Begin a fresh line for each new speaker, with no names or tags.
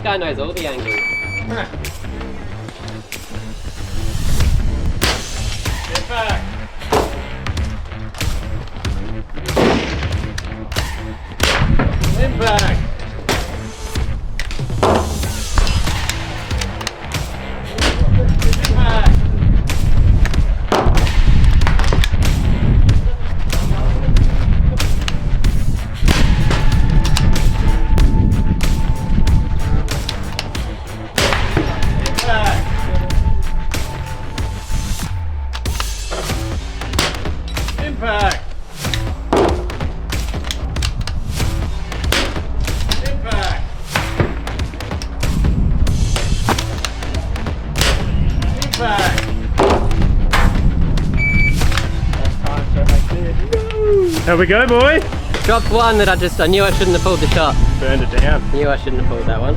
guy knows all the angles.
Impact. Impact. Impact. Impact. Impact. There we go, boy.
Dropped one that I knew I shouldn't have pulled the shot.
Burned it down.
Knew I shouldn't have pulled that one.